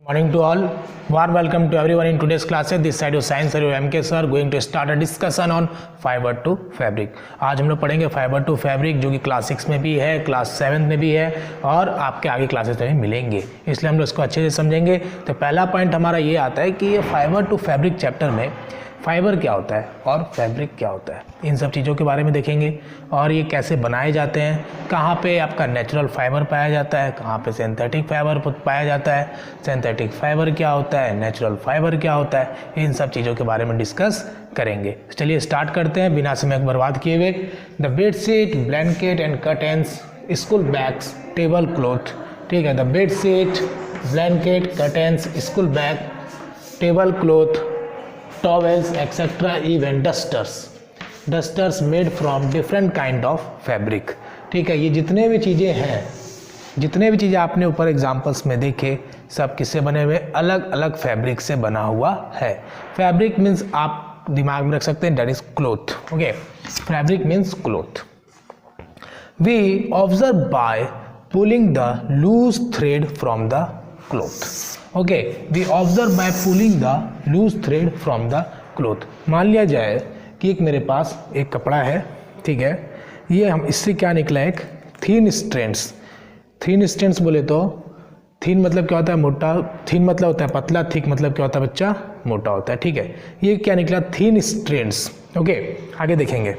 Morning to all. Warm welcome to everyone in today's classes. This side of science sir, MK sir going to start a discussion on fiber to fabric. आज हम लोग पढ़ेंगे fibre to fabric जो कि class 6 में भी है, class 7 में भी है और आपके आगे क्लासेस में मिलेंगे, इसलिए हम लोग इसको अच्छे से समझेंगे। तो पहला पॉइंट हमारा ये आता है कि ये फाइबर टू फैब्रिक चैप्टर में फाइबर क्या होता है और फैब्रिक क्या होता है, इन सब चीज़ों के बारे में देखेंगे और ये कैसे बनाए जाते हैं, कहाँ पे आपका नेचुरल फाइबर पाया जाता है, कहाँ पे सिंथेटिक फाइबर पाया जाता है, सिंथेटिक फाइबर क्या होता है, नेचुरल फाइबर क्या होता है, इन सब चीज़ों के बारे में डिस्कस करेंगे। चलिए स्टार्ट करते हैं बिना समय बर्बाद किए हुए। The bedsheet, blanket and curtains, school bags, table cloth, ठीक है। The bedsheet, blanket, curtains, school bag, table cloth, towels etc. even dusters made from different kind of fabric, ठीक है। ये जितने भी चीज़ें हैं, जितने भी चीज़ें आपने ऊपर एग्जांपल्स में देखे, सब किससे बने हुए, अलग अलग फैब्रिक से बना हुआ है। फैब्रिक मीन्स आप दिमाग में रख सकते हैं, that is cloth, okay. Fabric means cloth. We observe by pulling the loose thread from the cloth, okay. We observe by pulling the loose thread from the cloth. मान लिया जाए कि एक मेरे पास एक कपड़ा है, ठीक है। ये हम इससे क्या निकला, एक थीन स्ट्रैंड्स। थीन स्ट्रैंड्स बोले तो थीन मतलब क्या होता है, मोटा। थीन मतलब होता है पतला, थिक मतलब क्या होता है बच्चा, मोटा होता है, ठीक है। ये क्या निकला, थीन स्ट्रैंड्स, ओके। आगे देखेंगे।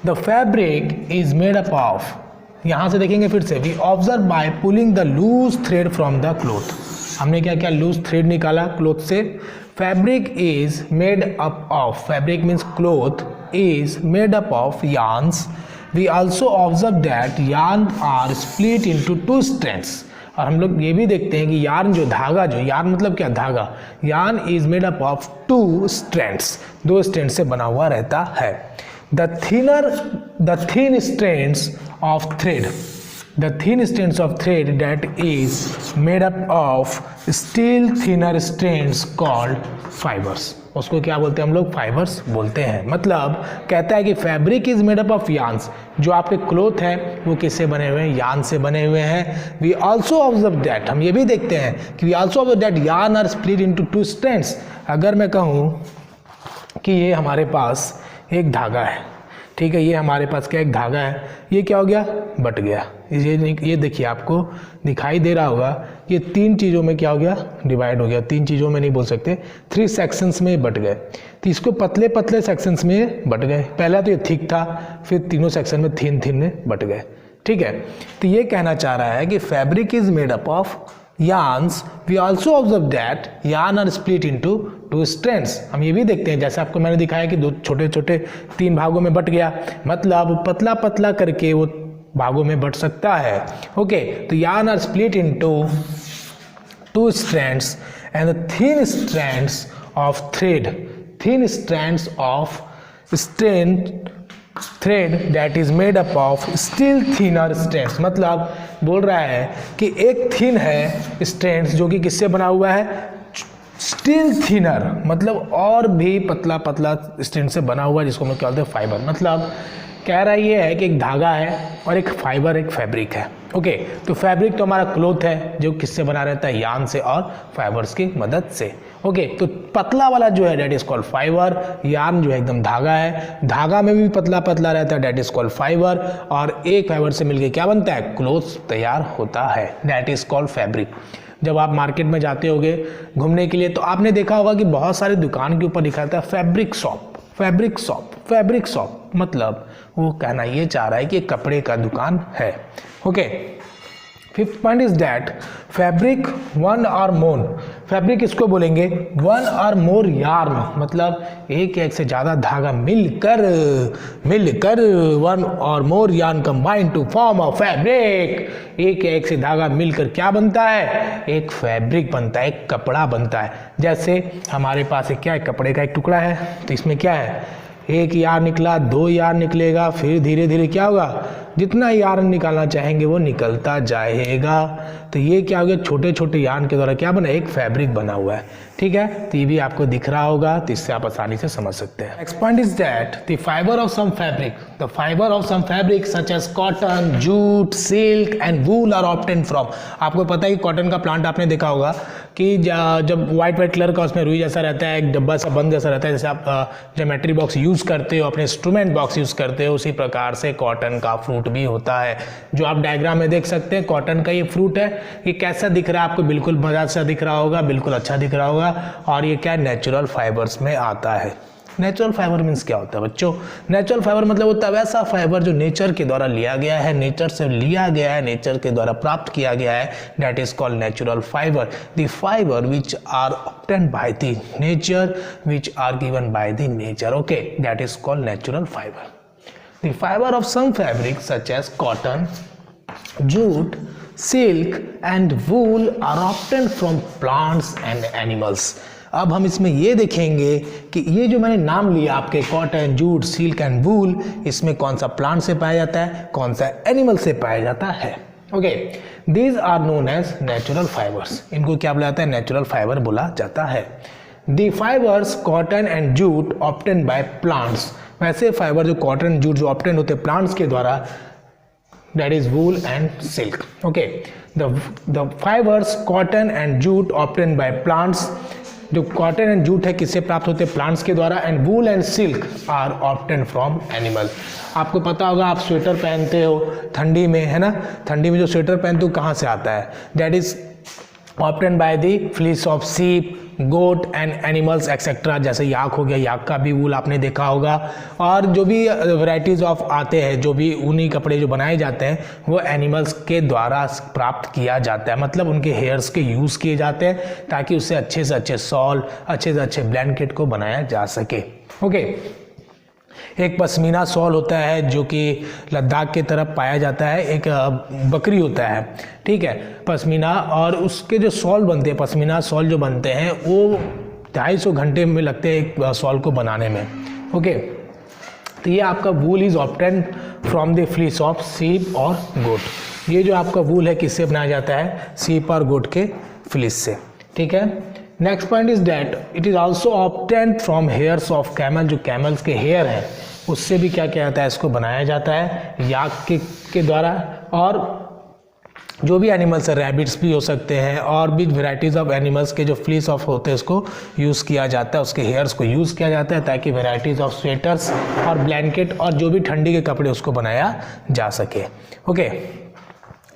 The fabric is made up of, यहाँ से देखेंगे फिर से, we observe by pulling the loose thread from the cloth. हमने क्या क्या लूज थ्रेड निकाला क्लोथ से। Fabric is made up of, fabric means cloth is made up of yarns. We also observe that yarn are split into two strands. और हम लोग ये भी देखते हैं कि यार्न जो धागा, जो यार्न मतलब क्या, धागा, yarn is made up of two strands, दो स्ट्रैंड से बना हुआ रहता है। The thin strands of thread, the thin strands of thread that is made up of still thinner strands called fibers, उसको क्या बोलते हैं हम लोग, फाइबर्स बोलते हैं। मतलब कहता है कि fabric is made up of yarns, जो आपके क्लोथ है वो किससे बने हुए हैं, यार्न से बने हुए हैं। वी ऑल्सो ऑब्जर्व दैट, हम ये भी देखते हैं कि we also observe that yarn are split into two strands. अगर मैं कहूँ कि ये हमारे पास एक धागा है, ठीक है, ये हमारे पास क्या एक धागा है, ये क्या हो गया, बट गया। ये देखिए, आपको दिखाई दे रहा होगा, ये तीन चीज़ों में क्या हो गया, डिवाइड हो गया। तीन चीज़ों में नहीं बोल सकते, 3 सेक्शंस में बट गए। तो इसको पतले पतले सेक्शंस में बट गए। पहला तो ये थिक था, फिर तीनों सेक्शन में थिन थिन में बट गए, ठीक है। तो ये कहना चाह रहा है कि fabric is made up of yarns. We also observe that yarn are split into two strands. हम ये भी देखते हैं, जैसे आपको मैंने दिखाया कि दो छोटे छोटे 3 भागों में बट गया, मतलब पतला पतला करके वो भागों में बट सकता है, ओके। तो yarn are split into 2 strands and the thin strands of thread, thin strands of thread that is made up of still thinner strands, मतलब बोल रहा है कि एक थिन है स्ट्रैंड्स जो कि किससे बना हुआ है, स्टिल थिनर, मतलब और भी पतला पतला स्ट्रैंड से बना हुआ है, जिसको हम लोग क्या बोलते हैं, फाइबर। मतलब कह रहा ये है कि एक धागा है और एक फाइबर, एक फैब्रिक है, ओके। तो फैब्रिक तो हमारा क्लोथ है जो किससे बना रहता है, यार्न से और फाइबर्स की मदद से, ओके। तो पतला वाला जो है that is called fibre, yarn जो है एकदम धागा है, धागा में भी पतला पतला रहता है, डेट इज कॉल्ड फाइबर, और एक फाइबर से मिलके क्या बनता है, क्लोथ तैयार होता है, डेट इज कॉल्ड फैब्रिक। जब आप मार्केट में जाते होगे घूमने के लिए, तो आपने देखा होगा कि बहुत सारी दुकान के ऊपर लिखा रहता है fabric shop, fabric shop, fabric shop, मतलब वो कहना ये चाह रहा है कि कपड़े का दुकान है, okay. 5th point is that fabric one or more, fabric इसको बोलेंगे वन और मोर यार्न, मतलब एक से ज़्यादा धागा मिलकर one or more yarn combine to form a fabric, एक से धागा मिलकर क्या बनता है, एक फैब्रिक बनता है, एक कपड़ा बनता है। जैसे हमारे पास एक क्या है, कपड़े का एक टुकड़ा है, तो इसमें क्या है, एक यार्न निकला, 2 यार्न निकलेगा, फिर धीरे धीरे क्या होगा, जितना यार्न निकालना चाहेंगे वो निकलता जाएगा। तो ये क्या हो गया, छोटे छोटे यार्न के द्वारा क्या बना, एक फैब्रिक बना हुआ है। ठीक है, तो ये भी आपको दिख रहा होगा, तो इससे आप आसानी से समझ सकते हैं। Next point is that the fibre of some fabric, the fibre of some fabric such as cotton, jute, silk and wool are obtain from. आपको पता है कि कॉटन का प्लांट आपने देखा होगा कि जब व्हाइट कलर का उसमें रुई जैसा रहता है, एक डब्बा सा बंद जैसा रहता है, जैसे आप ज्योमेट्री बॉक्स यूज़ करते हो, अपने इंस्ट्रूमेंट बॉक्स यूज़ करते हो, उसी प्रकार से कॉटन का फ्रूट भी होता है, जो आप डायग्राम में देख सकते हैं। कॉटन का ये फ्रूट है, ये कैसा दिख रहा है आपको, बिल्कुल मजा सा दिख रहा होगा, बिल्कुल अच्छा दिख रहा होगा, और ये क्या नेचुरल फाइबर्स में आता है। नेचुरल फाइबर मीन्स क्या होता है बच्चों, नेचुरल फाइबर मतलब होता है वैसा फाइबर जो नेचर के द्वारा लिया गया है, नेचर से लिया गया है, नेचर के द्वारा प्राप्त किया गया है, that is called natural fibre. The fibre which are obtained by the nature, which are given by the nature, okay, that is called natural fibre. The fibre of some fabric such as cotton, jute, silk and wool are obtained from plants and animals. अब हम इसमें ये देखेंगे कि ये जो मैंने नाम लिया आपके कॉटन, जूट, सिल्क एंड वूल, इसमें कौन सा प्लांट से पाया जाता है, कौन सा एनिमल से पाया जाता है। Okay, these are known as natural fibres. इनको क्या बोला जाता है, नेचुरल फाइबर बोला जाता है। The fibres cotton and jute obtain by plants, वैसे फाइबर जो कॉटन, जूट जो ऑब्टेन होते हैं प्लांट्स के द्वारा, that is wool and silk. Okay, the fibers cotton and jute obtained by plants, जो कॉटन एंड जूट है किससे प्राप्त होते हैं, प्लांट्स के द्वारा, and wool and silk are obtain from animal. आपको पता होगा, आप स्वेटर पहनते हो ठंडी में, है ना, ठंडी में जो स्वेटर पहनते हो कहाँ से आता है, that is obtain by the fleece of sheep, goat and animals etcetera. जैसे याक हो गया, याक का भी वूल आपने देखा होगा, और जो भी वैराइटीज़ ऑफ आते हैं, जो भी ऊनी कपड़े जो बनाए जाते हैं, वो एनिमल्स के द्वारा प्राप्त किया जाता है, मतलब उनके हेयर्स के यूज़ किए जाते हैं ताकि उससे अच्छे से अच्छे शॉल, अच्छे से अच्छे ब्लैंकेट को बनाया जा सके। ओके, एक पश्मीना शॉल होता है जो कि लद्दाख के तरफ पाया जाता है, एक बकरी होता है, ठीक है, पश्मीना, और उसके जो शॉल बनते हैं, पश्मीना शॉल जो बनते हैं, वो 250 घंटे में लगते हैं एक शॉल को बनाने में। ओके, तो ये आपका वूल is obtain from the fleece of सीप और गोट। ये जो आपका वूल है किससे बनाया जाता है, सीप और गोट के फ्लीस से। ठीक है, next point is that it is also obtained from hairs of camel, जो कैमल्स के हेयर हैं उससे भी क्या किया जाता है, इसको बनाया जाता है याक के द्वारा। और जो भी एनिमल्स है, रैबिट्स भी हो सकते हैं, और भी वेराइटीज़ ऑफ एनिमल्स के जो फ्लीस ऑफ होते हैं उसको यूज़ किया जाता है, उसके हेयर्स को यूज़ किया जाता है ताकि वेराइटीज़ ऑफ स्वेटर्स और ब्लैंकेट और जो भी ठंडी के कपड़े उसको बनाया जा सके। ओके,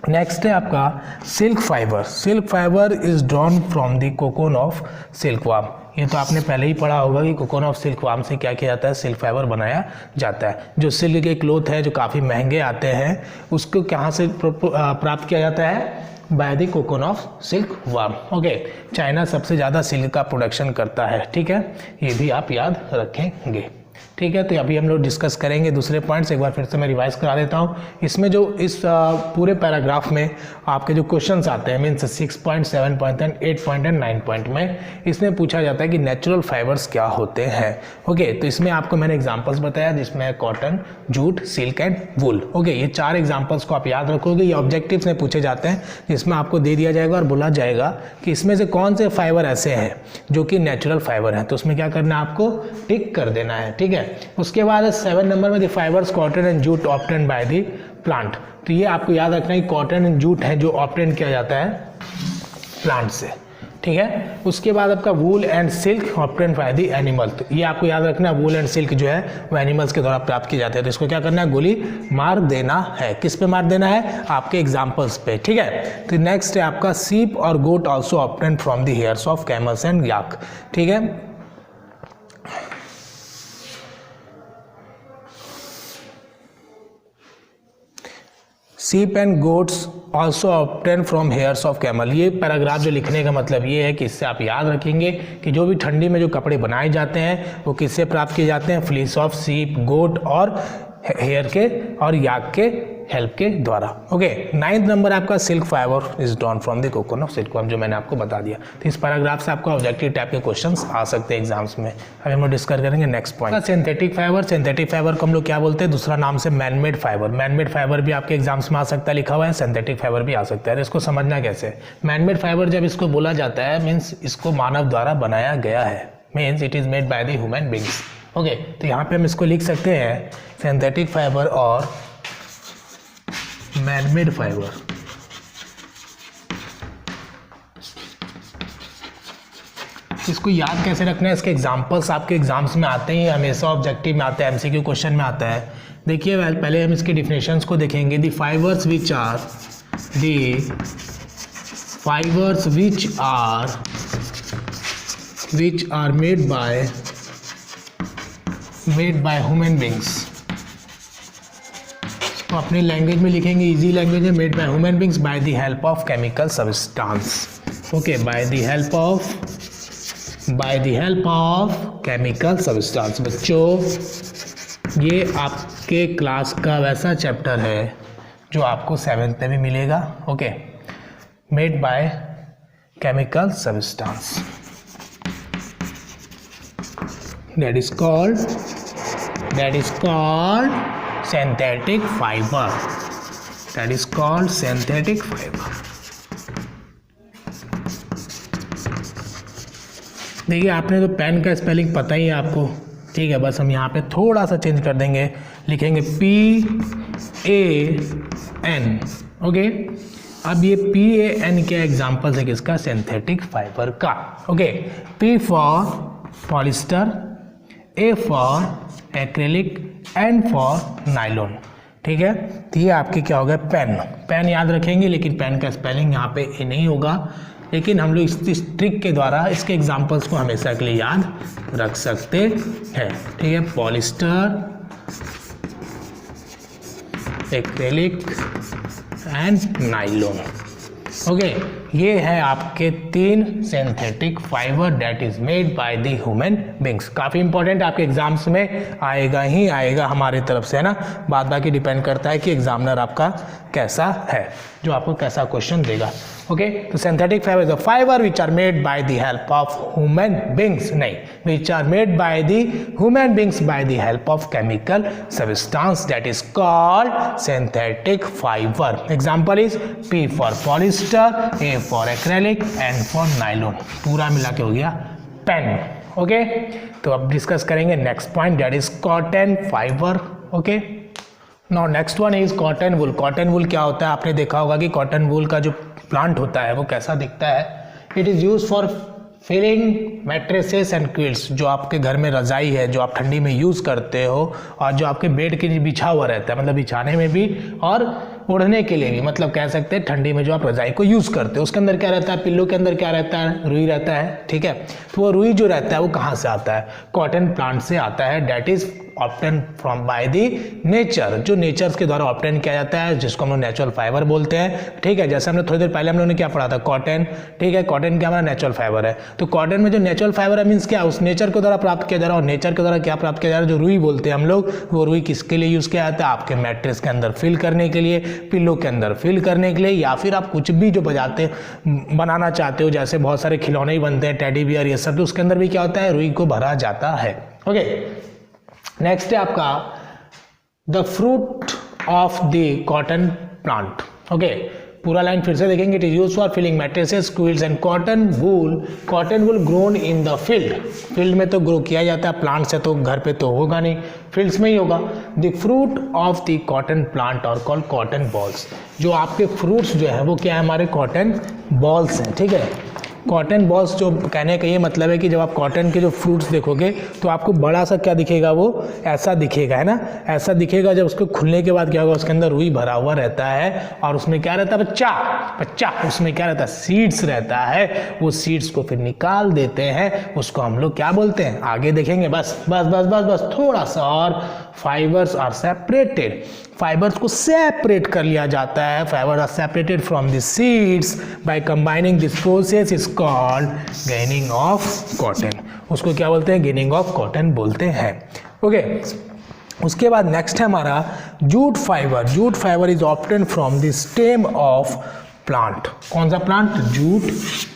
नेक्स्ट है आपका silk fibre. Silk fibre is drawn from the cocoon of silkworm. ये तो आपने पहले ही पढ़ा होगा कि कोकोन ऑफ सिल्कवार्म से क्या किया जाता है, सिल्क फाइबर बनाया जाता है। जो सिल्क के क्लोथ है जो काफ़ी महंगे आते हैं, उसको कहाँ से प्राप्त किया जाता है, by the cocoon of silkworm. Okay, China सबसे ज़्यादा सिल्क का प्रोडक्शन करता है। ठीक है, ये भी आप याद रखेंगे। ठीक है, तो अभी हम लोग डिस्कस करेंगे दूसरे पॉइंट्स। एक बार फिर से मैं रिवाइज करा देता हूँ। इसमें जो इस पूरे पैराग्राफ में आपके जो क्वेश्चंस आते हैं, means 6 point, 7 point and 8 point and 9 point में, इसमें पूछा जाता है कि नेचुरल फाइबर्स क्या होते हैं। ओके, तो इसमें आपको मैंने एग्जाम्पल्स बताया जिसमें cotton, jute, silk and wool. Okay, ये 4 एग्जाम्पल्स को आप याद रखोगे। ये ऑब्जेक्टिव्स में पूछे जाते हैं जिसमें आपको दे दिया जाएगा और बोला जाएगा कि इसमें से कौन से फाइबर ऐसे हैं जो कि नेचुरल फाइबर हैं, तो उसमें क्या करना है, आपको टिक कर देना है। ठीक है, उसके बाद 7 नंबर में the fibres cotton and jute obtained by the plant. तो ये आपको याद रखना है, कॉटन एंड जूट है जो ऑब्टेन किया जाता है प्लांट से। ठीक है, उसके बाद आपका वूल and silk obtained by the animal. तो ये आपको याद रखना है, वूल एंड सिल्क जो है वो एनिमल्स के द्वारा प्राप्त किए जाते हैं। तो इसको क्या करना है, गोली मार देना है। किस पे मार देना है, आपके एग्जाम्पल्स पे। ठीक है, तो नेक्स्ट है आपका सीप और goat also obtained from the hairs of camels and yak. ठीक है, sheep and goats also obtain from hairs of camel. ये पैराग्राफ जो लिखने का मतलब ये है कि इससे आप याद रखेंगे कि जो भी ठंडी में जो कपड़े बनाए जाते हैं वो किससे प्राप्त किए जाते हैं, फ्लीस ऑफ सीप, गोट और हेयर के और याक के हेल्प के द्वारा। ओके, 9th नंबर आपका silk fibre is drawn from the coconut silk, जो मैंने आपको बता दिया। तो इस पैराग्राफ से आपको ऑब्जेक्टिव टाइप के क्वेश्चंस आ सकते हैं एग्जाम्स में। अभी हम लोग डिस्कस करेंगे next point, synthetic fibre. Synthetic fibre को हम लोग क्या बोलते हैं, दूसरा नाम से मैनमेड फाइबर। मैनमेड फाइबर भी आपके एग्जाम्स में आ सकता है, लिखा हुआ है, सिंथेटिक फाइबर भी आ सकता है। इसको समझना कैसे, मैनमेड फाइबर जब इसको बोला जाता है मीन्स इसको मानव द्वारा बनाया गया है, means it is made by the human beings. Okay, तो यहाँ पे हम इसको लिख सकते हैं सिंथेटिक फाइबर और मैनमेड फाइबर। इसको याद कैसे रखना है, इसके एग्जांपल्स आपके एग्जाम्स में आते हैं, हमेशा ऑब्जेक्टिव में आता है, एमसीक्यू क्वेश्चन में आता है। देखिए पहले हम इसके डिफिनेशंस को देखेंगे। The fibres which are made by human beings, तो अपनी लैंग्वेज में लिखेंगे, इजी लैंग्वेज में, made by human beings by the help of chemical substance. Okay, by the help of chemical substance. बच्चों ये आपके क्लास का वैसा चैप्टर है जो आपको 7th में भी मिलेगा। Okay, made by chemical substance, that is called synthetic fiber. That is called synthetic fiber. देखिए आपने तो पेन का स्पेलिंग पता ही है आपको, ठीक है, बस हम यहाँ पे थोड़ा सा चेंज कर देंगे, लिखेंगे PAN। ओके, अब ये PAN क्या एग्जाम्पल है किसका, सिंथेटिक फाइबर का। Okay, P for polyester, A for acrylic, N for nylon. ठीक है, तो ये आपके क्या हो गया, पेन याद रखेंगे, लेकिन पेन का स्पेलिंग यहाँ पे ए नहीं होगा, लेकिन हम लोग इस ट्रिक के द्वारा इसके एग्जांपल्स को हमेशा के लिए याद रख सकते हैं। ठीक है, polyester, acrylic and nylon. Okay, ये है आपके 3 synthetic fibre that is made by the human beings. काफ़ी इंपॉर्टेंट, आपके एग्जाम्स में आएगा ही आएगा हमारी तरफ से, है ना। बाद बाकी डिपेंड करता है कि एग्जामिनर आपका कैसा है, जो आपको कैसा क्वेश्चन देगा। ओके, तो synthetic fibre is a fibre which are made by the help of human beings, नहीं, which are made by the human beings by the help of chemical substance that is called synthetic fibre. Example is P for polyester, A for acrylic, N for nylon. पूरा मिला के हो गया pen. Okay, तो अब discuss करेंगे next point that is cotton fibre. Okay, now next one is cotton wool. Cotton वूल क्या होता है, आपने देखा होगा कि कॉटन वूल का जो प्लांट होता है वो कैसा दिखता है। It is use for filling mattresses and quilts. जो आपके घर में रजाई है, जो आप ठंडी में यूज़ करते हो, और जो आपके बेड के लिए बिछा हुआ रहता है, मतलब बिछाने में भी और ओढ़ने के लिए भी, मतलब कह सकते हैं ठंडी में जो आप रजाई को यूज़ करते हो, उसके अंदर क्या रहता है, पिल्लो के अंदर क्या रहता है, रुई रहता है। ठीक है, तो वो रुई जो रहता है वो कहाँ से आता है, कॉटन प्लांट से आता है। That is obtain from by the nature, जो नेचर के द्वारा ऑब्टेन किया जाता है, जिसको हम लोग नेचुरल फाइबर बोलते हैं। ठीक है, जैसे हमने थोड़ी देर पहले हम लोगों ने क्या पढ़ा था, कॉटन। ठीक है, कॉटन क्या हमारा नेचुरल फाइबर है। तो कॉटन में जो नेचुरल फाइबर है मीन्स क्या, उस नेचर के द्वारा प्राप्त किया जा रहा है, और नेचर के द्वारा क्या प्राप्त किया जा रहा है, जो रुई बोलते हैं हम लोग, वो रुई किसके लिए यूज़ किया जाता है, आपके मैट्रेस के अंदर फिल करने के लिए, पिल्लो के अंदर फिल करने के लिए, या फिर आप कुछ भी जो बनाना चाहते हो, जैसे बहुत सारे खिलौने ही बनते हैं, टेडी बियर, ये सब, तो उसके अंदर भी क्या होता है, रुई को भरा जाता है। ओके, नेक्स्ट है आपका the fruit of the cotton plant. Okay, पूरा लाइन फिर से देखेंगे। It is use for filling mattresses, quilts and cotton wool. Cotton wool grown in the field, field में तो ग्रो किया जाता है, प्लांट से तो घर पे तो होगा नहीं, फील्ड्स में ही होगा। The fruit of the cotton plant और कॉल्ड कॉटन बॉल्स। जो आपके फ्रूट्स जो है वो क्या है, हमारे कॉटन बॉल्स हैं। ठीक है, कॉटन बॉल्स, जो कहने का ये मतलब है कि जब आप कॉटन के जो फ्रूट्स देखोगे तो आपको बड़ा सा क्या दिखेगा, वो ऐसा दिखेगा, है ना, ऐसा दिखेगा। जब उसको खुलने के बाद क्या होगा, उसके अंदर रुई भरा हुआ रहता है, और उसमें क्या रहता है, बच्चा, उसमें क्या रहता है, सीड्स रहता है। वो सीड्स को फिर निकाल देते हैं, उसको हम लोग क्या बोलते हैं, आगे देखेंगे। बस थोड़ा सा और, फाइबर्स आर सेपरेटेड। फाइबर्स को सेपरेट कर लिया जाता है। Fibre are separated from the seeds by combining this process is called ginning of cotton. उसको क्या बोलते हैं, गेनिंग ऑफ कॉटन बोलते हैं। ओके, उसके बाद नेक्स्ट है हमारा jute fibre. Jute fibre is obtain from the stem of plant. कौन सा plant? Jute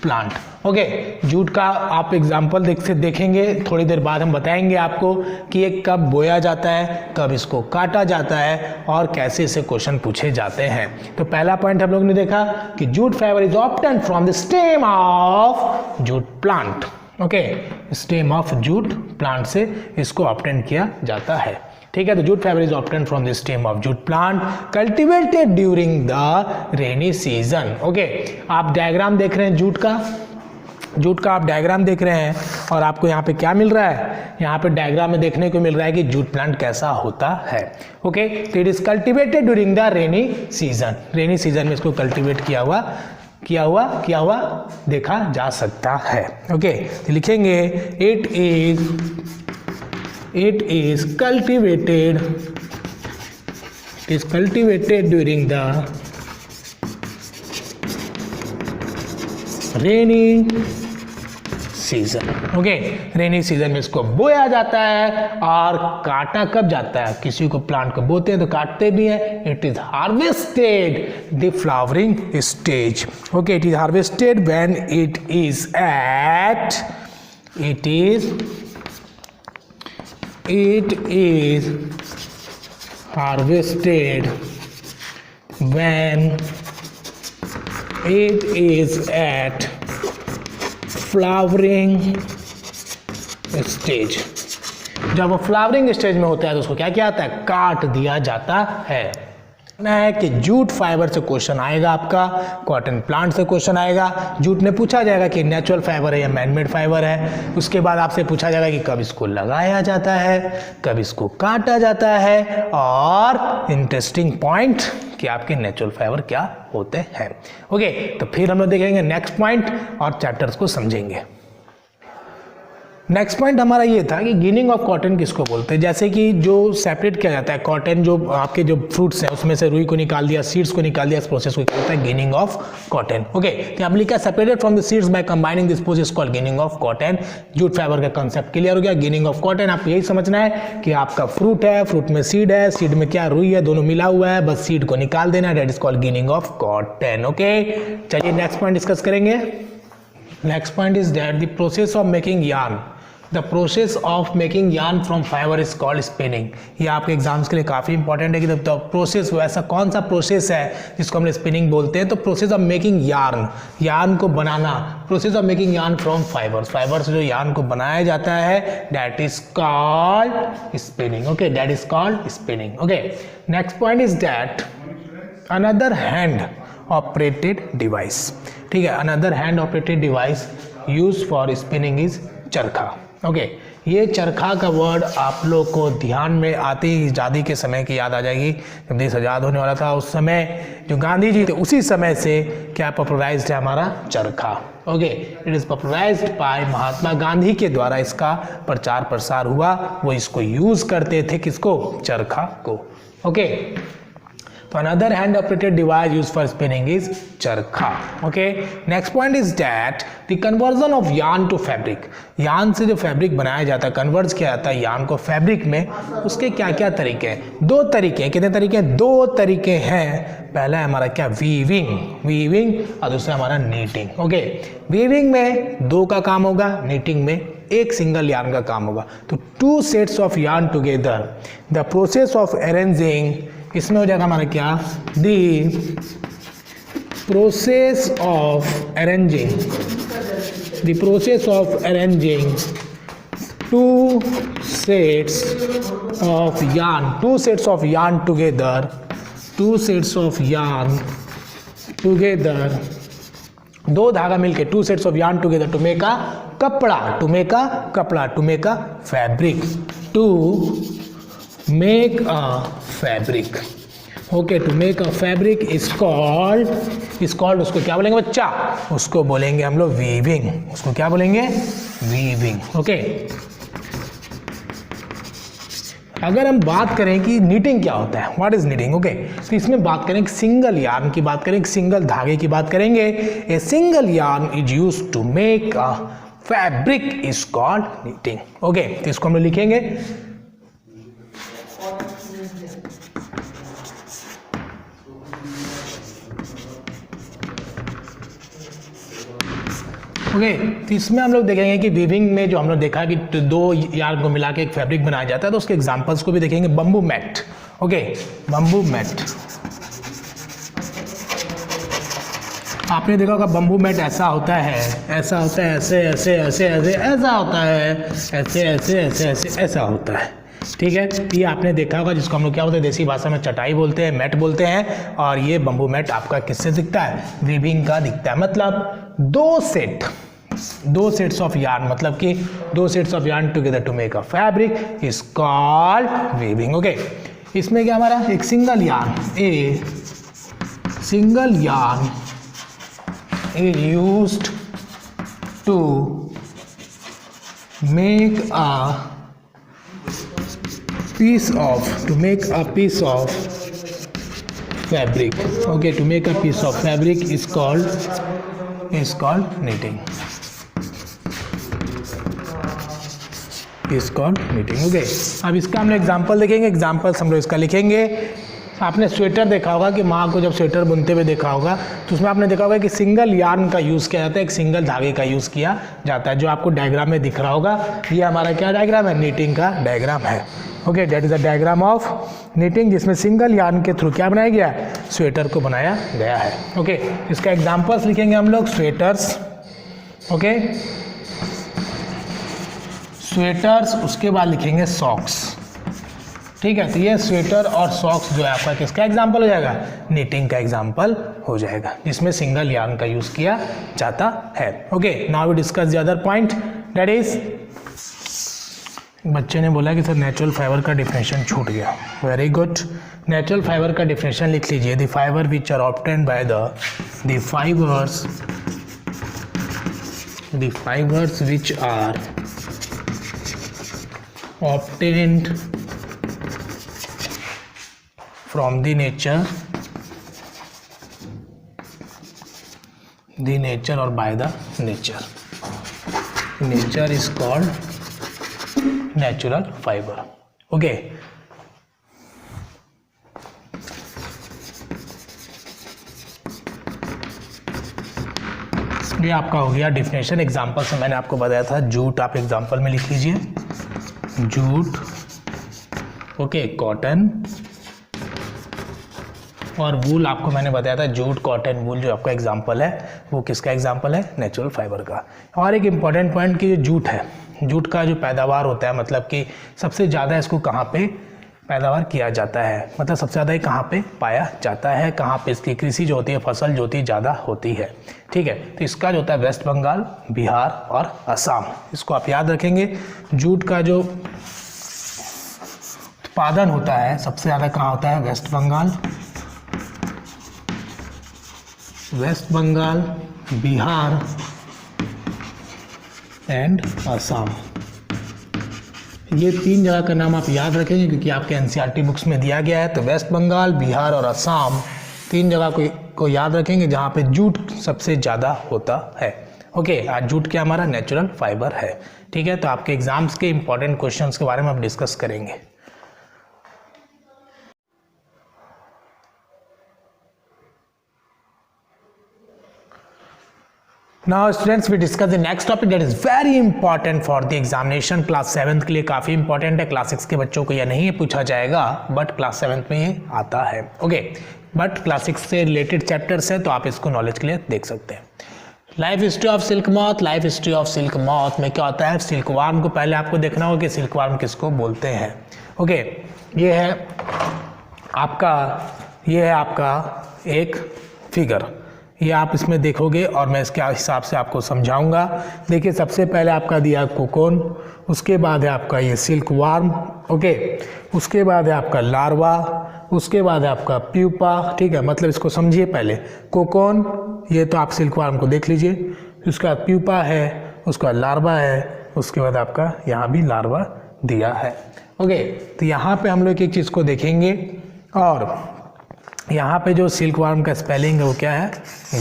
plant. Okay, jute का आप एग्जाम्पल देखेंगे थोड़ी देर बाद, हम बताएंगे आपको कि ये कब बोया जाता है, कब इसको काटा जाता है और कैसे इसे क्वेश्चन पूछे जाते हैं। तो पहला पॉइंट हम लोग ने देखा कि jute fibre is obtain from the stem of jute plant. Okay, stem of jute plant से इसको ऑब्टेन किया जाता है। ठीक है, तो jute fibre is obtain from the stem of jute plant cultivated during the rainy season. Okay, आप diagram देख रहे हैं जूट का आप डायग्राम देख रहे हैं और आपको यहाँ पे क्या मिल रहा है? यहाँ पे डायग्राम में देखने को मिल रहा है कि जूट प्लांट कैसा होता है। ओके, तो it is cultivated during the rainy season. Rainy season में इसको कल्टिवेट किया हुआ देखा जा सकता है। ओके, तो लिखेंगे it is cultivated during the rainy season. Okay, rainy season में इसको बोया जाता है और काटा कब जाता है? किसी को प्लांट को बोते हैं तो काटते भी हैं। It is harvested the flowering stage. Okay, it is harvested when it is harvested when it is at flowering stage। जब वो फ्लावरिंग स्टेज में होता है तो उसको क्या किया जाता है? काट दिया जाता है। है कि जूट फाइबर से क्वेश्चन आएगा आपका, कॉटन प्लांट से क्वेश्चन आएगा। जूट में पूछा जाएगा कि नेचुरल फाइबर है या मैनमेड फाइबर है। उसके बाद आपसे पूछा जाएगा कि कब इसको लगाया जाता है, कब इसको काटा जाता है, और इंटरेस्टिंग पॉइंट कि आपके नेचुरल फाइबर क्या होते हैं। ओके, तो फिर हम लोग देखेंगे नेक्स्ट पॉइंट और चैप्टर्स को समझेंगे। नेक्स्ट पॉइंट हमारा ये था कि गिनिंग ऑफ कॉटन किसको बोलते हैं। जैसे कि जो सेपरेट किया जाता है कॉटन, जो आपके जो फ्रूट्स हैं उसमें से रुई को निकाल दिया, सीड्स को निकाल दिया, इस प्रोसेस को कहता है गिनिंग ऑफ कॉटन। ओके, तो यहाँ लिखा separated from the seeds by combining this process called ginning of cotton. Jute fibre का कंसेप्ट क्लियर हो गया। गिनिंग ऑफ कॉटन आपको यही समझना है कि आपका फ्रूट है, फ्रूट में सीड है, सीड में क्या रुई है, दोनों मिला हुआ है, बस सीड को निकाल देना, that is called ginning of cotton. Okay, चलिए नेक्स्ट पॉइंट डिस्कस करेंगे। Next point is that the process of making yarn. The process of making yarn from fiber is called spinning। ये आपके एग्जाम्स के लिए काफ़ी इंपॉर्टेंट है कि the process, वैसा कौन सा प्रोसेस है जिसको हम स्पिनिंग बोलते हैं। तो प्रोसेस ऑफ मेकिंग यार्न को बनाना, process of making yarn from fibre से जो यार्न को बनाया जाता है, that is called spinning. Okay, that is called spinning. Okay, next point is that another hand operated device. ठीक है, another hand operated device use for spinning is charkha. Okay, ये चरखा का वर्ड आप लोग को ध्यान में आते ही आज़ादी के समय की याद आ जाएगी। जब देश आज़ाद होने वाला था उस समय जो गांधी जी थे, उसी समय से क्या पॉपुलराइज्ड है हमारा चरखा। Okay, it is popularised by Mahatma Gandhi के द्वारा इसका प्रचार प्रसार हुआ। वो इसको यूज़ करते थे, किसको? चरखा को। ओके, तो another hand operated device used for spinning is चरखा। Okay, next point is that the conversion of yarn to fabric। yarn से जो फैब्रिक बनाया जाता है, कन्वर्ट किया जाता है yarn को फैब्रिक में, उसके क्या क्या तरीके हैं? 2 तरीके हैं। कितने तरीके हैं? 2 तरीके हैं। पहला है हमारा क्या? वीविंग और दूसरा हमारा नीटिंग। ओके, वीविंग में 2 का काम होगा, नीटिंग में 1 सिंगल यार्न का काम होगा। तो 2 sets of yarn together, the process of arranging, इसमें हो जाएगा हमारा क्या? The process of arranging 2 sets of yarn together, 2 sets of yarn together, 2 धागा मिलके 2 sets of yarn together to make a कपड़ा, to make a fabric, to make a fabric। Okay, to make a fabric is called, उसको क्या बोलेंगे बच्चा? उसको बोलेंगे हम लोग वीविंग। उसको क्या बोलेंगे? वीविंग। ओके, अगर हम बात करें कि नीटिंग क्या होता है, व्हाट इज नीटिंग? ओके, तो इसमें बात करें सिंगल यार्न की बात करें, सिंगल धागे की बात करेंगे। A single yarn is used to make a fabric is called knitting. Okay, तो इसको हम लोग लिखेंगे ओके, तो इसमें हम लोग देखेंगे कि वीविंग में जो हम लोग देखा कि दो यार्न को मिला के एक फैब्रिक बनाया जाता है, तो उसके एग्जांपल्स को भी देखेंगे। Bamboo mat, okay, bamboo mat आपने देखा होगा, बम्बू मैट ऐसा होता है, ऐसा होता है, ऐसे ऐसे ऐसे ऐसे ऐसा होता है, ऐसे ऐसे ऐसे ऐसे ऐसा होता है, ठीक है। ये आपने देखा होगा, जिसको हम लोग क्या बोलते हैं देसी भाषा में चटाई बोलते हैं, मैट बोलते हैं। और ये बम्बू मैट आपका किससे दिखता है? वीविंग का दिखता है। मतलब दो सेट्स ऑफ यार्न, मतलब कि दो sets of yarn together to make a fabric is called weaving. Okay, इसमें क्या हमारा एक single yarn is used to make a piece of fabric. Okay, to make a piece of fabric is called knitting. Okay, अब इसका हम लोग example देखेंगे। Examples हम लोग इसका लिखेंगे। आपने स्वेटर देखा होगा कि माँ को जब स्वेटर बुनते हुए देखा होगा, तो उसमें आपने देखा होगा कि सिंगल यार्न का यूज़ किया जाता है, एक सिंगल धागे का यूज़ किया जाता है, जो आपको डायग्राम में दिख रहा होगा। ये हमारा क्या डायग्राम है? नीटिंग का डायग्राम है। Okay, that is the diagram of knitting, जिसमें सिंगल यार्न के थ्रू क्या बनाया गया है? स्वेटर को बनाया गया है। ओके, इसका एग्जाम्पल्स लिखेंगे हम लोग। स्वेटर्स, ओके, स्वेटर्स, उसके बाद लिखेंगे सॉक्स, ठीक है। तो ये स्वेटर और सॉक्स जो है आपका किसका एग्जाम्पल हो जाएगा? नीटिंग का एग्जाम्पल हो जाएगा, जिसमें सिंगल यार्न का यूज किया जाता है। Okay, now we discuss the other point, that is, बच्चे ने बोला कि सर नेचुरल फाइबर का डिफिनेशन छूट गया। वेरी गुड, नेचुरल फाइबर का डिफिनेशन लिख लीजिए। The fibre which are obtained by the fibres which are obtained from the nature or by the nature is called natural fiber. Okay, ये आपका हो गया डिफिनेशन। एग्जांपल से मैंने आपको बताया था जूट, आप एग्जांपल में लिख लीजिए जूट, ओके, कॉटन और वूल आपको मैंने बताया था जूट, कॉटन, वूल जो आपका एग्जांपल है वो किसका एग्जांपल है? नेचुरल फाइबर का। और एक इम्पॉर्टेंट पॉइंट कि जूट है, जूट का जो पैदावार होता है, मतलब कि सबसे ज़्यादा इसको कहाँ पे पैदावार किया जाता है, मतलब सबसे ज़्यादा ये कहाँ पे पाया जाता है, कहाँ पे इसकी कृषि जो होती है, फसल जो होती है ज़्यादा होती है, ठीक है। तो इसका जो होता है वेस्ट बंगाल, बिहार और असम, इसको आप याद रखेंगे। जूट का जो उत्पादन होता है सबसे ज़्यादा कहाँ होता है? वेस्ट बंगाल, बिहार एंड असम। ये तीन जगह का नाम आप याद रखेंगे क्योंकि आपके एनसीईआरटी बुक्स में दिया गया है। तो वेस्ट बंगाल, बिहार और असम, तीन जगह को याद रखेंगे जहाँ पे जूट सबसे ज़्यादा होता है। ओके, आज जूट क्या हमारा नेचुरल फाइबर है, ठीक है। तो आपके एग्जाम्स के इंपॉर्टेंट क्वेश्चंस के बारे में आप डिस्कस करेंगे। Now students, we discuss the next topic that is very important for the examination. Class 7 के लिए काफ़ी इंपॉर्टेंट है। क्लास 6 के बच्चों को यह नहीं पूछा जाएगा, बट क्लास 7 में ये आता है। ओके, बट क्लास 6 से रिलेटेड चैप्टर्स है, तो आप इसको नॉलेज के लिए देख सकते हैं। Life history of silk moth. Life history of silk moth में क्या होता है? सिल्क वार्म को पहले आपको देखना होगा कि सिल्क वार्म किसको बोलते हैं। ओके, ये है आपका एक फिगर, ये आप इसमें देखोगे और मैं इसके हिसाब से आपको समझाऊंगा। देखिए, सबसे पहले आपका दिया कोकोन, उसके बाद है आपका ये सिल्क वार्म, ओके, उसके बाद है आपका लार्वा, उसके बाद है आपका प्यूपा, ठीक है। मतलब इसको समझिए, पहले कोकोन, ये तो आप सिल्क वार्म को देख लीजिए, उसका प्यूपा है, उसका लार्वा है, उसके बाद आपका यहाँ भी लार्वा दिया है। ओके, तो यहाँ पे हम लोग एक चीज़ को देखेंगे, और यहाँ पे जो सिल्क वार्म का स्पेलिंग है वो क्या है?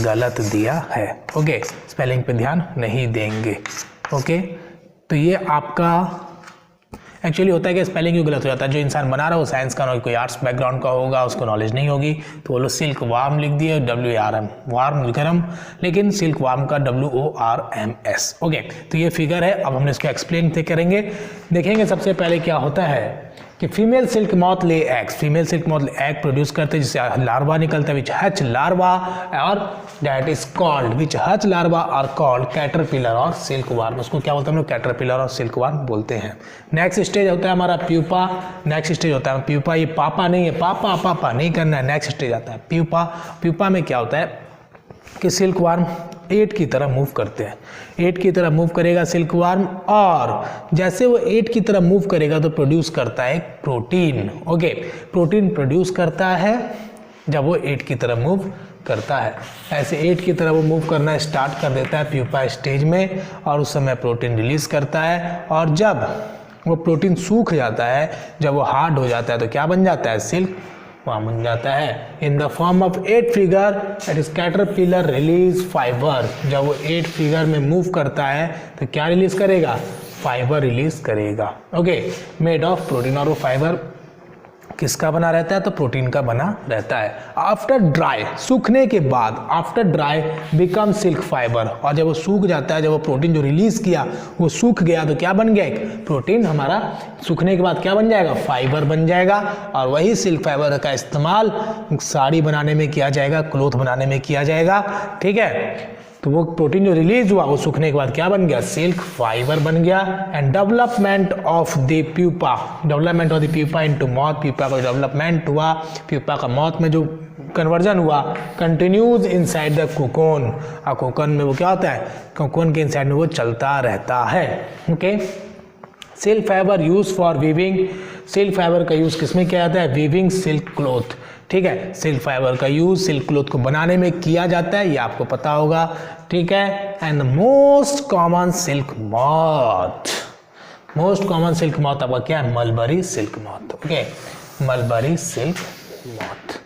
गलत दिया है। ओके, स्पेलिंग पे ध्यान नहीं देंगे। ओके, तो ये आपका एक्चुअली होता है कि स्पेलिंग क्यों गलत हो जाता है, जो इंसान बना रहा हो साइंस का कोई आर्ट्स बैकग्राउंड का होगा, उसको नॉलेज नहीं होगी, तो वो लोग सिल्क वार्म लिख दिए, WARM, वार्म गर्म, लेकिन सिल्क वार्म का WORMS। ओके, तो ये फिगर है। अब हम इसको एक्सप्लेन करेंगे। देखेंगे सबसे पहले क्या होता है कि female silk moth lay eggs, female silk moth egg produce करते हैं जिससे लार्वा निकलता है, विच हच लार्वा और that is called, which hatch larva are called caterpillar और सिल्क वार्म। उसको क्या बोलते हैं हम लोग, कैटरपिलर और सिल्क वार्म बोलते हैं। नेक्स्ट स्टेज होता है हमारा प्यूपा। नेक्स्ट स्टेज होता है प्यूपा, ये पापा नहीं है, पापा नहीं करना है। नेक्स्ट स्टेज आता है प्यूपा। प्यूपा में क्या होता है कि सिल्क वार्म एट की तरह मूव करते हैं, एट की तरह मूव करेगा सिल्क वार्म, और जैसे वो एट की तरह मूव करेगा तो प्रोड्यूस करता है प्रोटीन। ओके, प्रोटीन प्रोड्यूस करता है जब वो एट की तरह मूव करता है। ऐसे एट की तरह वो मूव करना स्टार्ट कर देता है प्यूपा स्टेज में, और उस समय प्रोटीन रिलीज करता है, और जब वो प्रोटीन सूख जाता है, जब वो हार्ड हो जाता है तो क्या बन जाता है, सिल्क वार्म बन जाता है। In the form of 8 figure that is caterpillar release fibre. जब वो 8 फिगर में मूव करता है तो क्या रिलीज करेगा, फाइबर रिलीज करेगा। ओके, मेड ऑफ प्रोटीन, और वो फाइबर किसका बना रहता है, तो प्रोटीन का बना रहता है। आफ्टर ड्राई, सूखने के बाद, after dry become silk fibre, और जब वो सूख जाता है, जब वो प्रोटीन जो रिलीज किया वो सूख गया तो क्या बन गया, एक प्रोटीन हमारा सूखने के बाद क्या बन जाएगा, फाइबर बन जाएगा। और वही सिल्क फाइबर का इस्तेमाल साड़ी बनाने में किया जाएगा, क्लोथ बनाने में किया जाएगा। ठीक है, तो वो प्रोटीन जो रिलीज हुआ वो सूखने के बाद क्या बन गया, सिल्क फाइबर बन गया। And development of the pupa, development of the pupa into moth, pupa का डेवलपमेंट हुआ, प्यूपा का मॉथ में जो कन्वर्जन हुआ, कंटिन्यूज इनसाइड द कोकोन, और कोकोन में वो क्या होता है, कोकोन के इनसाइड में वो चलता रहता है। Okay, silk fibre use for weaving, silk fibre का यूज किसमें किया जाता है, वीविंग सिल्क क्लोथ। ठीक है, सिल्क फाइबर का यूज सिल्क क्लोथ को बनाने में किया जाता है, ये आपको पता होगा। ठीक है, and most common silk moth, most common silk moth आपका क्या है, mulberry silk moth. Okay, mulberry silk moth,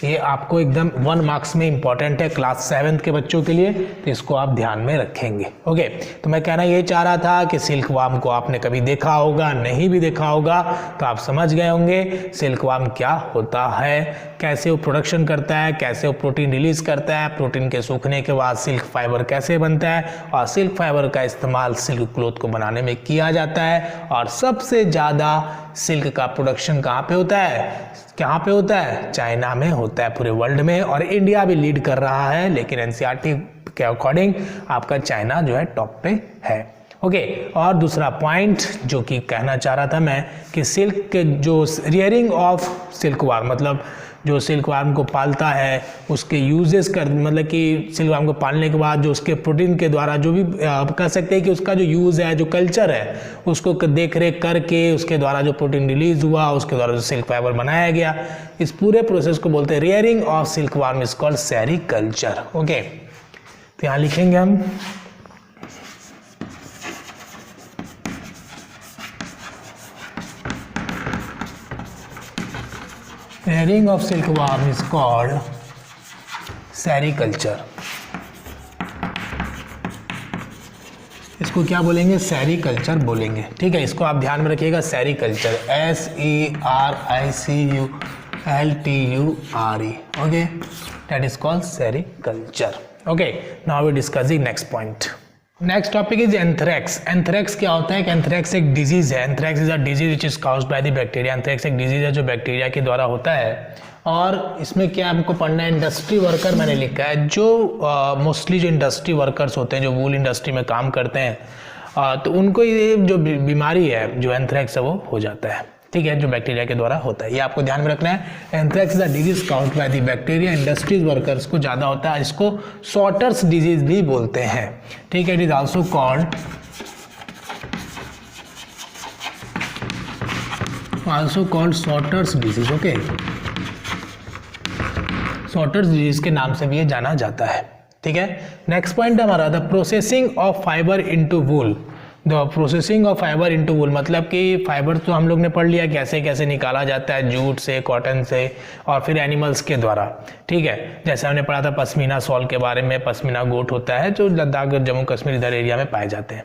ये आपको एकदम 1 मार्क्स में इंपॉर्टेंट है क्लास 7 के बच्चों के लिए, तो इसको आप ध्यान में रखेंगे। ओके, तो मैं कहना ये चाह रहा था कि सिल्क वार्म को आपने कभी देखा होगा, नहीं भी देखा होगा तो आप समझ गए होंगे सिल्क वार्म क्या होता है, कैसे वो प्रोडक्शन करता है, कैसे वो प्रोटीन रिलीज करता है, प्रोटीन के सूखने के बाद सिल्क फाइबर कैसे बनता है, और सिल्क फाइबर का इस्तेमाल सिल्क क्लोथ को बनाने में किया जाता है। और सबसे ज़्यादा सिल्क का प्रोडक्शन कहाँ पे होता है, कहाँ पे होता है, चाइना में होता है पूरे वर्ल्ड में, और इंडिया भी लीड कर रहा है, लेकिन एनसीईआरटी के अकॉर्डिंग आपका चाइना जो है टॉप पे है। ओके, और दूसरा पॉइंट जो कि कहना चाह रहा था मैं कि सिल्क के जो रियरिंग ऑफ सिल्क वार्म, मतलब जो सिल्क वार्म को पालता है उसके यूजेस कर, मतलब कि सिल्क वार्म को पालने के बाद जो उसके प्रोटीन के द्वारा जो भी कह सकते हैं कि उसका जो यूज़ है, जो कल्चर है, उसको देख रेख करके उसके द्वारा जो प्रोटीन रिलीज हुआ, उसके द्वारा जो सिल्क फाइबर बनाया गया, इस पूरे प्रोसेस को बोलते हैं rearing of silk warm is called sericulture. Okay, तो यहाँ लिखेंगे हम rearing of silkworm is called sericulture। इसको क्या बोलेंगे, सेरीकल्चर बोलेंगे। ठीक है, इसको आप ध्यान में रखिएगा, sericulture, SERICULTURE। Okay, that is called sericulture. Okay, now we discussing next point. Next topic is anthrax. Anthrax क्या होता है कि एंथ्रेक्स एक डिजीज है, anthrax is a disease which is caused by the bacteria. Anthrax एक disease है जो bacteria के द्वारा होता है, और इसमें क्या आपको पढ़ना है, इंडस्ट्री वर्कर मैंने लिखा है, जो मोस्टली जो इंडस्ट्री वर्कर्स होते हैं, जो वूल इंडस्ट्री में काम करते हैं, तो उनको ये जो बीमारी है, जो एंथ्रेक्स है, वो हो जाता है। ठीक है, जो बैक्टीरिया के द्वारा होता है, ये आपको ध्यान में रखना है। Anthrax is a disease caused by the bacteria, industries workers को ज़्यादा होता है, इसको सॉर्टर्स डिजीज भी बोलते हैं। ठीक है, it is also called sorters disease. Okay, sorters disease के नाम से भी ये जाना जाता है। ठीक है, नेक्स्ट पॉइंट हमारा the processing of fibre into wool. The processing of fibre into wool, मतलब कि फाइबर तो हम लोग ने पढ़ लिया कैसे कैसे निकाला जाता है, जूट से, कॉटन से, और फिर एनिमल्स के द्वारा। ठीक है, जैसे हमने पढ़ा था पश्मीना शॉल के बारे में, पश्मीना गोट होता है जो लद्दाख, जम्मू कश्मीर इधर एरिया में पाए जाते हैं।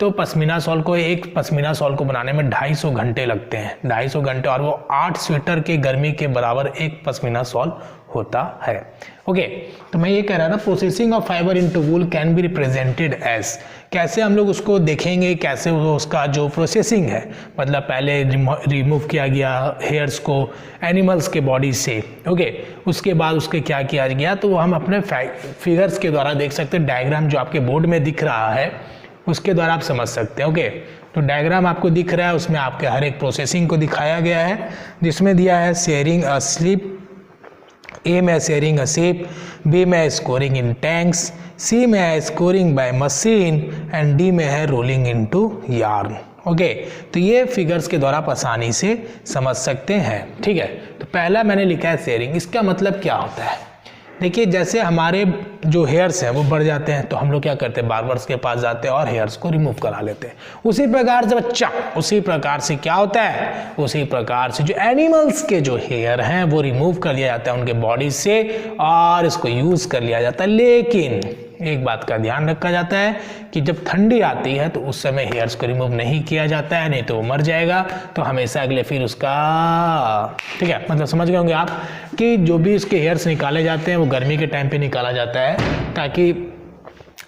तो पश्मीना शॉल को, एक पश्मीना शॉल को बनाने में 250 घंटे लगते हैं, 250 घंटे, और वो 8 स्वेटर के गर्मी के बराबर एक पश्मीना शॉल होता है। ओके, तो मैं ये कह रहा था processing of fibre into wool can be represented as, कैसे हम लोग उसको देखेंगे, कैसे उसका जो प्रोसेसिंग है, मतलब पहले रिमूव किया गया हेयर्स को एनिमल्स के बॉडी से, ओके, उसके बाद उसके क्या किया गया, तो वो हम अपने फिगर्स के द्वारा देख सकते हैं। डायग्राम जो आपके बोर्ड में दिख रहा है उसके द्वारा आप समझ सकते हैं। ओके, तो डायग्राम आपको दिख रहा है, उसमें आपके हर एक प्रोसेसिंग को दिखाया गया है, जिसमें दिया है शेयरिंग अ स्लिप, ए में शेयरिंग अ शेप, बी में स्कोरिंग इन टैंक्स, सी में है scoring by machine and D में है रोलिंग इनटू यार्न। ओके, तो ये फिगर्स के द्वारा आप आसानी से समझ सकते हैं। ठीक है, तो पहला मैंने लिखा है शेयरिंग। इसका मतलब क्या होता है? देखिए, जैसे हमारे जो हेयर्स हैं वो बढ़ जाते हैं तो हम लोग क्या करते हैं, बार्बर्स के पास जाते हैं और हेयर्स को रिमूव करा लेते हैं। उसी प्रकार से बच्चा, उसी प्रकार से क्या होता है, उसी प्रकार से जो एनिमल्स के जो हेयर हैं वो रिमूव कर लिया जाता है उनके बॉडी से और इसको यूज कर लिया जाता है। लेकिन एक बात का ध्यान रखा जाता है कि जब ठंडी आती है तो उस समय हेयर्स को रिमूव नहीं किया जाता है, नहीं तो वो मर जाएगा। तो हमेशा अगले फिर उसका, ठीक है, मतलब समझ गए होंगे आप कि जो भी इसके हेयर्स निकाले जाते हैं वो गर्मी के टाइम पे निकाला जाता है, ताकि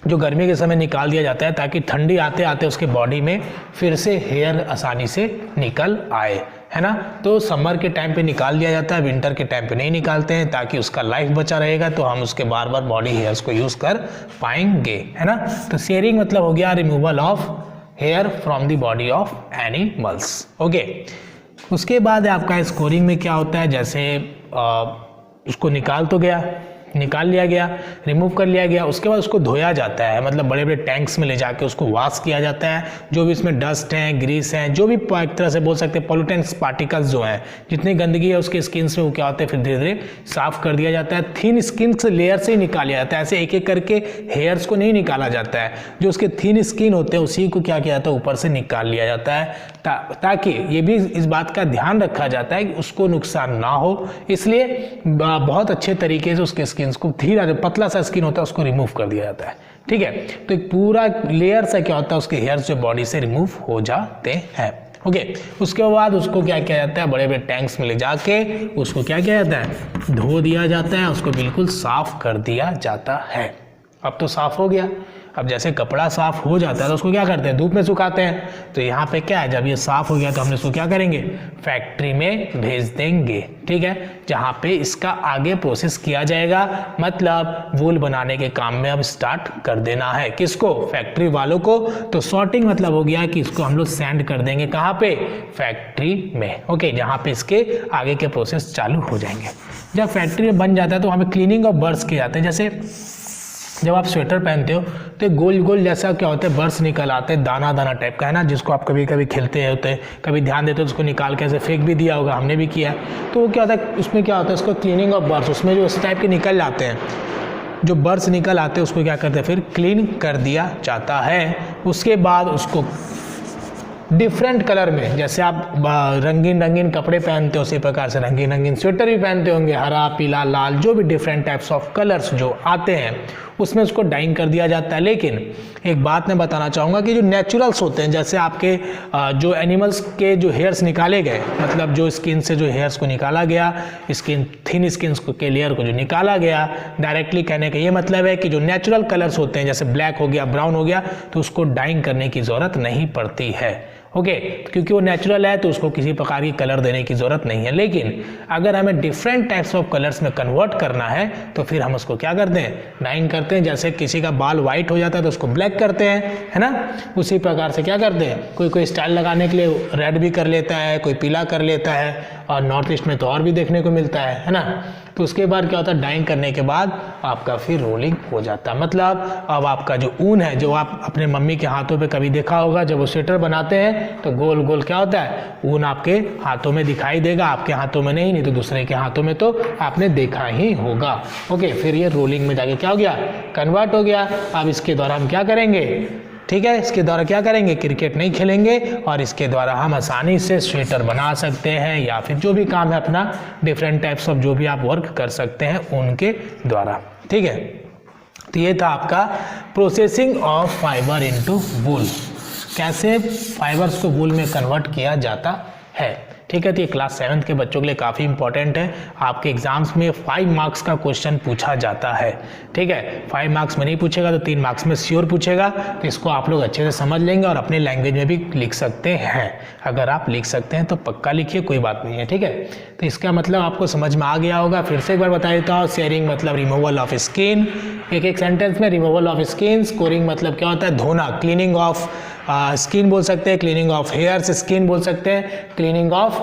जो गर्मी के समय निकाल दिया जाता है ताकि ठंडी आते आते उसके बॉडी में फिर से हेयर आसानी से निकल आए, है ना। तो समर के टाइम पे निकाल दिया जाता है, विंटर के टाइम पे नहीं निकालते हैं ताकि उसका लाइफ बचा रहेगा, तो हम उसके बार बार बॉडी हेयर्स को यूज कर पाएंगे, है ना। तो शेयरिंग मतलब हो गया removal of hair from the body of animals. Okay, उसके बाद आपका स्कोरिंग में क्या होता है, जैसे उसको निकाल लिया गया, रिमूव कर लिया गया, उसके बाद उसको धोया जाता है, मतलब बड़े बड़े टैंक्स में ले जाके उसको वॉश किया जाता है। जो भी इसमें डस्ट हैं, ग्रीस हैं, जो भी एक तरह से बोल सकते हैं पॉल्यूटेंट्स पार्टिकल्स जो हैं, जितनी गंदगी है उसके स्किन में वो क्या होते हैं, फिर धीरे धीरे साफ कर दिया जाता है। थिन स्किन से लेयर से ही निकाला जाता है, ऐसे एक एक करके हेयर्स को नहीं निकाला जाता है। जो उसके थिन स्किन होते हैं उसी को क्या किया जाता है, ऊपर से निकाल लिया जाता है, ताकि ये भी इस बात का ध्यान रखा जाता है कि उसको नुकसान ना हो, इसलिए बहुत अच्छे तरीके से उसके स्किन को धीरे, पतला सा स्किन होता है उसको रिमूव कर दिया जाता है। ठीक है, तो एक पूरा लेयर से क्या होता है, उसके हेयर्स जो बॉडी से रिमूव हो जाते हैं। ओके, उसके बाद उसको क्या किया जाता है, बड़े बड़े टैंक्स में ले जाके उसको क्या किया जाता है, धो दिया जाता है, उसको बिल्कुल साफ कर दिया जाता है। अब तो साफ हो गया। अब जैसे कपड़ा साफ हो जाता है तो उसको क्या करते हैं, धूप में सुखाते हैं। तो यहाँ पे क्या है, जब ये साफ हो गया तो हम इसको क्या करेंगे, फैक्ट्री में भेज देंगे। ठीक है, जहाँ पे इसका आगे प्रोसेस किया जाएगा, मतलब वूल बनाने के काम में अब स्टार्ट कर देना है। किसको, फैक्ट्री वालों को। तो सॉर्टिंग मतलब हो गया कि इसको हम लोग सेंड कर देंगे कहाँ पे, फैक्ट्री में। ओके, जहाँ पे इसके आगे के प्रोसेस चालू हो जाएंगे। जब फैक्ट्री में बन जाता है तो हमें क्लीनिंग ऑफ बर्ड्स किए जाते हैं। जैसे जब आप स्वेटर पहनते हो तो गोल गोल जैसा क्या होता है, बर्ड्स निकल आते हैं, दाना दाना टाइप का, है ना, जिसको आप कभी कभी खेलते होते, कभी ध्यान देते हो, उसको निकाल के ऐसे फेंक भी दिया होगा, हमने भी किया है। तो वो क्या होता है, उसमें क्या होता है, उसको क्लीनिंग ऑफ बर्ड्स, उसमें जो इस टाइप के निकल जाते हैं, जो बर्ड्स निकल आते हैं उसको क्या करते हैं, फिर क्लीन कर दिया जाता है। उसके बाद उसको डिफरेंट कलर में, जैसे आप रंगीन रंगीन कपड़े पहनते हो उसी प्रकार से रंगीन रंगीन स्वेटर भी पहनते होंगे, हरा, पीला, लाल, जो भी डिफरेंट टाइप्स ऑफ कलर्स जो आते हैं उसमें उसको डाइंग कर दिया जाता है। लेकिन एक बात मैं बताना चाहूँगा कि जो नेचुरल्स होते हैं, जैसे आपके जो एनिमल्स के जो हेयर्स निकाले गए, मतलब जो स्किन से जो हेयर्स को निकाला गया, स्किन थिन स्किन के लेयर को जो निकाला गया, डायरेक्टली कहने का ये मतलब है कि जो नेचुरल कलर्स होते हैं, जैसे ब्लैक हो गया, ब्राउन हो गया, तो उसको डाइंग करने की ज़रूरत नहीं पड़ती है। ओके, क्योंकि वो नेचुरल है तो उसको किसी प्रकार की कलर देने की ज़रूरत नहीं है। लेकिन अगर हमें डिफरेंट टाइप्स ऑफ कलर्स में कन्वर्ट करना है तो फिर हम उसको क्या करते हैं, डाइंग करते हैं। जैसे किसी का बाल वाइट हो जाता है तो उसको ब्लैक करते हैं, है ना। उसी प्रकार से क्या करते हैं, कोई स्टाइल लगाने के लिए रेड भी कर लेता है, कोई पीला कर लेता है, और नॉर्थ ईस्ट में तो और भी देखने को मिलता है ना। तो उसके बाद क्या होता है, डाइंग करने के बाद आपका फिर रोलिंग हो जाता है। मतलब अब आपका जो ऊन है, जो आप अपने मम्मी के हाथों पे कभी देखा होगा, जब वो स्वेटर बनाते हैं तो गोल गोल क्या होता है, ऊन आपके हाथों में दिखाई देगा, आपके हाथों में नहीं तो दूसरे के हाथों में तो आपने देखा ही होगा। ओके, फिर ये रोलिंग में जाके क्या हो गया, कन्वर्ट हो गया। अब इसके द्वारा हम क्या करेंगे, ठीक है, इसके द्वारा क्या करेंगे, क्रिकेट नहीं खेलेंगे, और इसके द्वारा हम आसानी से स्वेटर बना सकते हैं, या फिर जो भी काम है अपना डिफरेंट टाइप्स ऑफ जो भी आप वर्क कर सकते हैं उनके द्वारा। ठीक है, तो ये था आपका प्रोसेसिंग ऑफ फाइबर इनटू वूल। कैसे फाइबर्स को वूल में कन्वर्ट किया जाता है। ठीक है, तो ये क्लास 7th के बच्चों के लिए काफ़ी इंपॉर्टेंट है। आपके एग्जाम्स में 5 मार्क्स का क्वेश्चन पूछा जाता है। ठीक है, 5 मार्क्स में नहीं पूछेगा तो 3 मार्क्स में श्योर पूछेगा। तो इसको आप लोग अच्छे से समझ लेंगे और अपने लैंग्वेज में भी लिख सकते हैं। अगर आप लिख सकते हैं तो पक्का लिखिए, कोई बात नहीं है। ठीक है, तो इसका मतलब आपको समझ में आ गया होगा। फिर से एक बार बता देता हूँ। शेयरिंग मतलब रिमूवल ऑफ स्किन, एक सेंटेंस में रिमूवल ऑफ स्किन। स्कोरिंग मतलब क्या होता है, धोना, क्लीनिंग ऑफ स्किन बोल सकते हैं, क्लीनिंग ऑफ हेयर्स स्किन बोल सकते हैं, क्लीनिंग ऑफ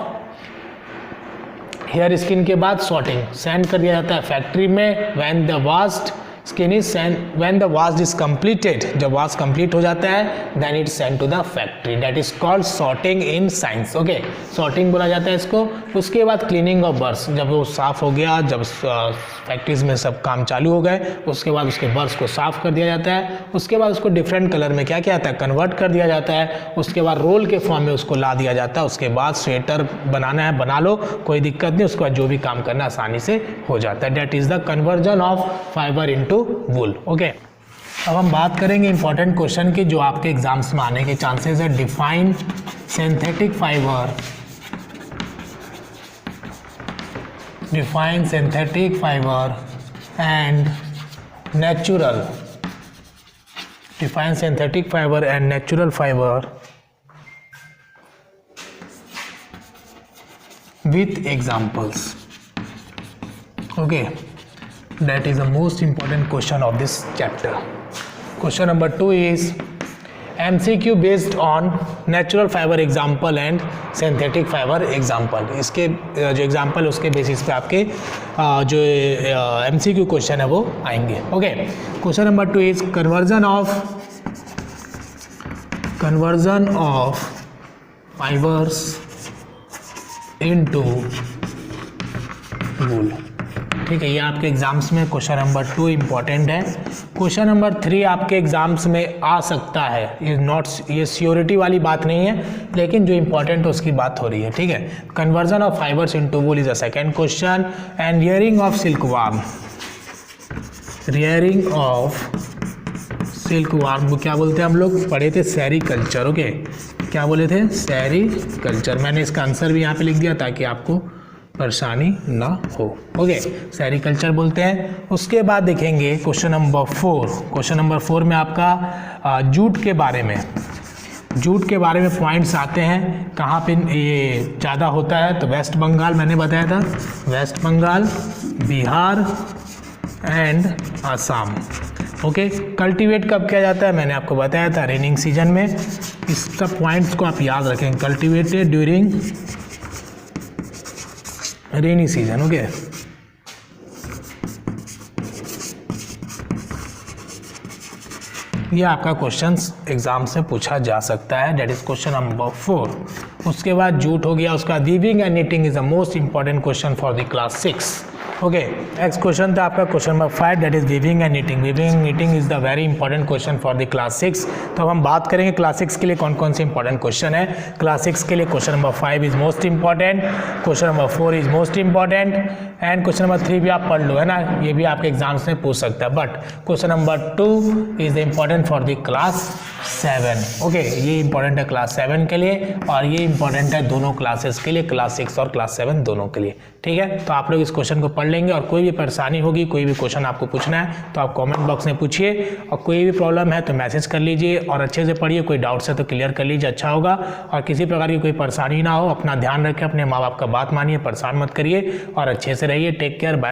हेयर स्किन के बाद सॉर्टिंग, सेंड कर दिया जाता है फैक्ट्री में। When the washed skin is send, when the wash is completed, जब वास्ट कंप्लीट हो जाता है then it send to the factory, that is called sorting in science. Okay, sorting बोला जाता है इसको। उसके बाद क्लीनिंग ऑफ बर्स, जब वो साफ हो गया, जब फैक्ट्रीज में सब काम चालू हो गए, उसके बाद उसके बर्स को साफ कर दिया जाता है। उसके बाद उसको डिफरेंट कलर में क्या किया जाता है, कन्वर्ट कर दिया जाता है। उसके बाद रोल के फॉर्म में उसको ला दिया जाता है। उसके बाद स्वेटर बनाना है बना लो, कोई दिक्कत नहीं। उसके बाद जो भी काम करना आसानी से हो जाता है। That is the conversion of fibre into wool. Okay, अब हम बात करेंगे इंपॉर्टेंट क्वेश्चन की जो आपके एग्जाम्स में आने के चांसेस है। Define synthetic fibre, define synthetic fiber and natural, define synthetic fiber and natural fiber with examples. Okay, that is the most important question of this chapter. Question number 2 is MCQ based on natural fiber example and synthetic fiber example. इसके जो example उसके basis पे आपके जो MCQ question है वो आएंगे। Okay, question number 2 is conversion of fibres into wool. ठीक है, ये आपके एग्जाम्स में क्वेश्चन नंबर 2 इंपॉर्टेंट है। क्वेश्चन नंबर 3 आपके एग्जाम्स में आ सकता है। ये श्योरिटी वाली बात नहीं है, लेकिन जो इंपॉर्टेंट है उसकी बात हो रही है। ठीक है, conversion of fibres into wool is a second question. And rearing of silkworm, rearing of silkworm को क्या बोलते हैं, हम लोग पढ़े थे सेरीकल्चर। ओके, क्या बोले थे, सेरीकल्चर। मैंने इसका आंसर भी यहाँ पे लिख दिया ताकि आपको परेशानी ना हो। ओके, सेरीकल्चर बोलते हैं। उसके बाद देखेंगे क्वेश्चन नंबर 4। क्वेश्चन नंबर 4 में आपका जूट के बारे में, जूट के बारे में पॉइंट्स आते हैं। कहाँ पे ये ज़्यादा होता है, तो वेस्ट बंगाल मैंने बताया था, West Bengal, Bihar and Assam. Okay, cultivate कब किया जाता है, मैंने आपको बताया था रेनिंग सीजन में। इस सब पॉइंट्स को आप याद रखें, cultivated during rainy season. Okay, ये आपका क्वेश्चंस एग्जाम से पूछा जा सकता है। That is question number 4। उसके बाद जूट हो गया। उसका weaving and knitting is the most important question for the class 6। Okay, next question था आपका question number 5, that is weaving and knitting. Weaving and knitting is the very important question for the class 6। तो अब हम बात करेंगे class 6 के लिए कौन कौन से इंपॉर्टेंट क्वेश्चन है। क्लास 6 के लिए question number 5 is most important, question number 4 is most important and question number 3 भी आप पढ़ लो, है ना, ये भी आपके एग्जाम्स में पूछ सकता है। But question number 2 is the important for the class 7। Okay, ये इंपॉर्टेंट है क्लास 7 के लिए और ये इंपॉर्टेंट है दोनों क्लासेस के लिए, क्लास 6 और क्लास 7 दोनों के लिए। ठीक है, तो आप लोग इस क्वेश्चन को पढ़ लेंगे और कोई भी परेशानी होगी, कोई भी क्वेश्चन आपको पूछना है तो आप कमेंट बॉक्स में पूछिए और कोई भी प्रॉब्लम है तो मैसेज कर लीजिए और अच्छे से पढ़िए। कोई डाउट्स है तो क्लियर कर लीजिए, अच्छा होगा। और किसी प्रकार की कोई परेशानी ना हो, अपना ध्यान रखें, अपने माँ बाप का बात मानिए, परेशान मत करिए और अच्छे से रहिए। Take care, bye.